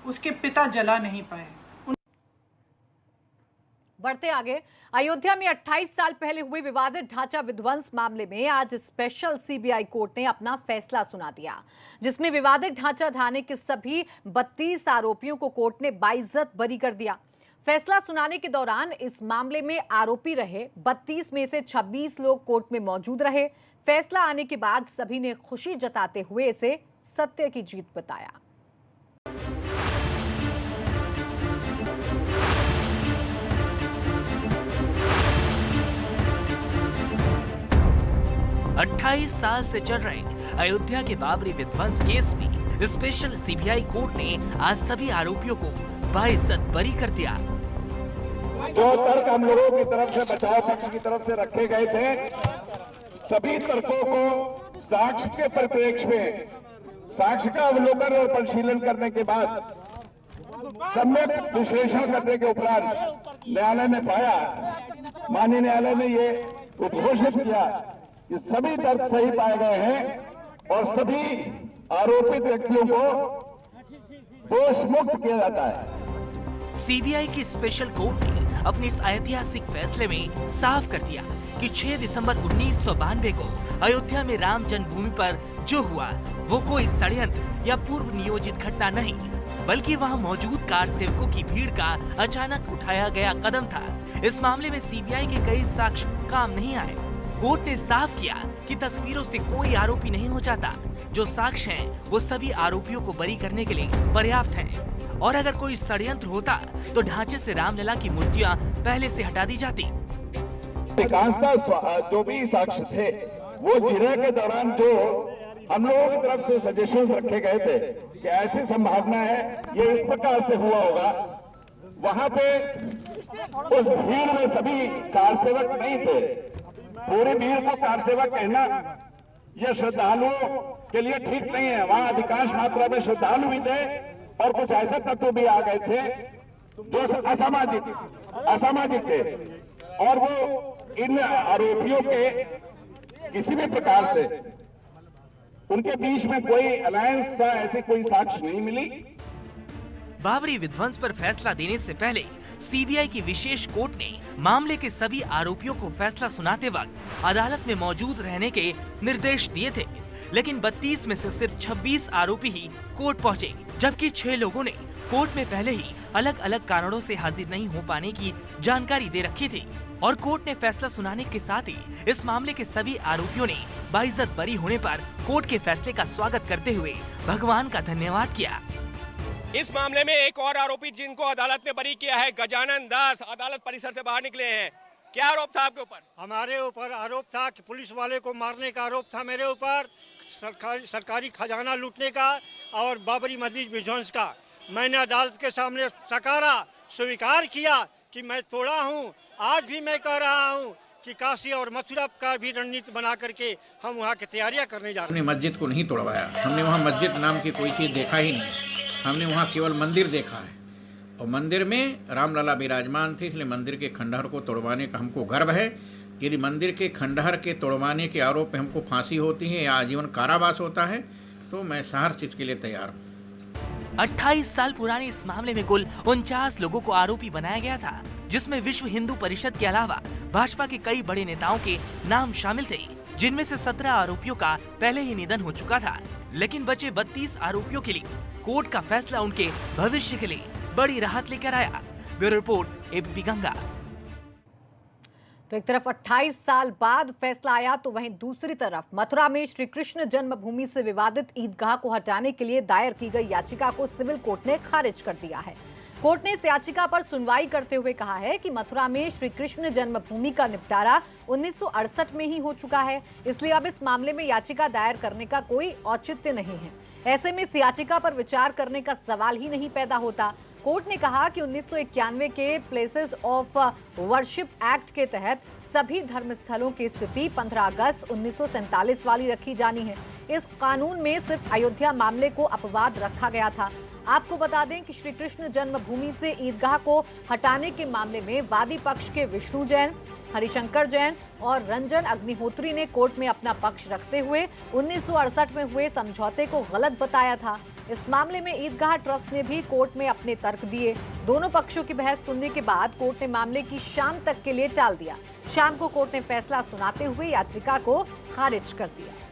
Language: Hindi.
उसके पिता जला नहीं पाए। बढ़ते आगे, अयोध्या में 28 साल पहले हुए विवादित ढांचा विध्वंस मामले में आज स्पेशल सीबीआई कोर्ट ने अपना फैसला सुना दिया, जिसमें विवादित ढांचा ढाने के सभी 32 आरोपियों को कोर्ट ने बाइज्जत बरी कर दिया। फैसला सुनाने के दौरान इस मामले में आरोपी रहे 32 में से 26 लोग कोर्ट में मौजूद रहे। फैसला आने के बाद सभी ने खुशी जताते हुए इसे सत्य की जीत बताया। 28 साल से चल रहे अयोध्या के बाबरी विध्वंस केस में स्पेशल सीबीआई कोर्ट ने आज सभी आरोपियों को बाइज्जत बरी कर दिया। जो तर्क हम लोगों की तरफ से बचाव पक्ष की तरफ से रखे गए थे, सभी तर्कों को साक्ष्य के परिप्रेक्ष्य में साक्ष्य का अवलोकन और परिशीलन करने के बाद सम्यक विश्लेषण करने के उपरांत न्यायालय ने पाया, माननीय न्यायालय ने ये उद्घोषित किया कि सभी तर्क सही पाए गए हैं और सभी आरोपित व्यक्तियों को दोष मुक्त किया जाता है। सीबीआई की स्पेशल कोर्ट ने अपने इस ऐतिहासिक फैसले में साफ कर दिया कि 6 दिसंबर 1992 को अयोध्या में राम जन्मभूमि पर जो हुआ वो कोई षड्यंत्र या पूर्व नियोजित घटना नहीं, बल्कि वहां मौजूद कार सेवकों की भीड़ का अचानक उठाया गया कदम था। इस मामले में सीबीआई के कई साक्ष्य काम नहीं आए। कोर्ट ने साफ किया कि तस्वीरों से कोई आरोपी नहीं हो जाता। जो साक्ष्य हैं, वो सभी आरोपियों को बरी करने के लिए पर्याप्त हैं। और अगर कोई षड्यंत्र होता तो ढांचे से रामलला की मूर्तियां पहले से हटा दी जाती। अधिकांशतः जो भी साक्ष्य थे वो जिरह के दौरान जो हम लोगों की तरफ से सजेशंस रखे गए थे कि ऐसी संभावना है ये इस प्रकार से हुआ होगा, वहां पे उस भीड़ में सभी कार सेवक नहीं थे। पूरी भीड़ को कार सेवक कहना यह श्रद्धालुओं के लिए ठीक नहीं है। वहां अधिकांश मात्रा में श्रद्धालु भी थे और कुछ ऐसे तत्व भी आ गए थे जो असामाजिक थे और वो इन आरोपियों के किसी भी प्रकार से उनके बीच में कोई अलायंस था, ऐसी कोई साक्ष्य नहीं मिली। बाबरी विध्वंस पर फैसला देने से पहले सीबीआई की विशेष कोर्ट ने मामले के सभी आरोपियों को फैसला सुनाते वक्त अदालत में मौजूद रहने के निर्देश दिए थे, लेकिन 32 में से सिर्फ 26 आरोपी ही कोर्ट पहुंचे, जबकि 6 लोगों ने कोर्ट में पहले ही अलग अलग कारणों से हाजिर नहीं हो पाने की जानकारी दे रखी थी। और कोर्ट ने फैसला सुनाने के साथ ही इस मामले के सभी आरोपियों ने बाइज्जत बरी होने पर कोर्ट के फैसले का स्वागत करते हुए भगवान का धन्यवाद किया। इस मामले में एक और आरोपी जिनको अदालत ने बरी किया है, गजानन दास, अदालत परिसर से बाहर निकले हैं। क्या आरोप था आपके ऊपर? हमारे ऊपर आरोप था कि पुलिस वाले को मारने का आरोप था मेरे ऊपर, सरकारी खजाना लूटने का और बाबरी मस्जिद विध्वंस का। मैंने अदालत के सामने सकारा स्वीकार किया कि मैं तोड़ा हूँ। आज भी मैं कह रहा हूँ कि काशी और मथुरा का भी रणनीति बना करके हम वहाँ की तैयारियाँ करने जा रहे हैं। हमने मस्जिद को नहीं तोड़वाया, हमने वहाँ मस्जिद नाम की कोई चीज़ देखा ही नहीं। हमने वहाँ केवल मंदिर देखा है और मंदिर में रामलला विराजमान थे, इसलिए मंदिर के खंडहर को तोड़वाने का हमको गर्व है। यदि मंदिर के खंडहर के तोड़वाने के आरोप में हमको फांसी होती है या आजीवन कारावास होता है तो मैं सहर्ष इसके लिए तैयार हूँ। 28 साल पुराने इस मामले में कुल 49 लोगों को आरोपी बनाया गया था, जिसमें विश्व हिंदू परिषद के अलावा भाजपा के कई बड़े नेताओं के नाम शामिल थे, जिनमें से 17 आरोपियों का पहले ही निधन हो चुका था। लेकिन बचे 32 आरोपियों के लिए कोर्ट का फैसला उनके भविष्य के लिए बड़ी राहत लेकर आया। Bureau report, ABP Ganga. तो एक तरफ 28 साल बाद फैसला आया तो वहीं दूसरी तरफ मथुरा में श्री कृष्ण जन्मभूमि से विवादित ईदगाह को हटाने के लिए दायर की गई याचिका को सिविल कोर्ट ने खारिज कर दिया है। कोर्ट ने इस याचिका पर सुनवाई करते हुए कहा है कि मथुरा में श्री कृष्ण जन्मभूमि का निपटारा 1968 में ही हो चुका है, इसलिए अब इस मामले में याचिका दायर करने का कोई औचित्य नहीं है। ऐसे में इस याचिका पर विचार करने का सवाल ही नहीं पैदा होता। कोर्ट ने कहा कि 1991 के प्लेसेस ऑफ वर्शिप एक्ट के तहत सभी धर्मस्थलों की स्थिति 15 अगस्त 1947 वाली रखी जानी है। इस कानून में सिर्फ अयोध्या मामले को अपवाद रखा गया था। आपको बता दें कि श्री कृष्ण जन्मभूमि से ईदगाह को हटाने के मामले में वादी पक्ष के विष्णु जैन, हरिशंकर जैन और रंजन अग्निहोत्री ने कोर्ट में अपना पक्ष रखते हुए 1968 में हुए समझौते को गलत बताया था। इस मामले में ईदगाह ट्रस्ट ने भी कोर्ट में अपने तर्क दिए। दोनों पक्षों की बहस सुनने के बाद कोर्ट ने मामले की शाम तक के लिए टाल दिया। शाम को कोर्ट ने फैसला सुनाते हुए याचिका को खारिज कर दिया।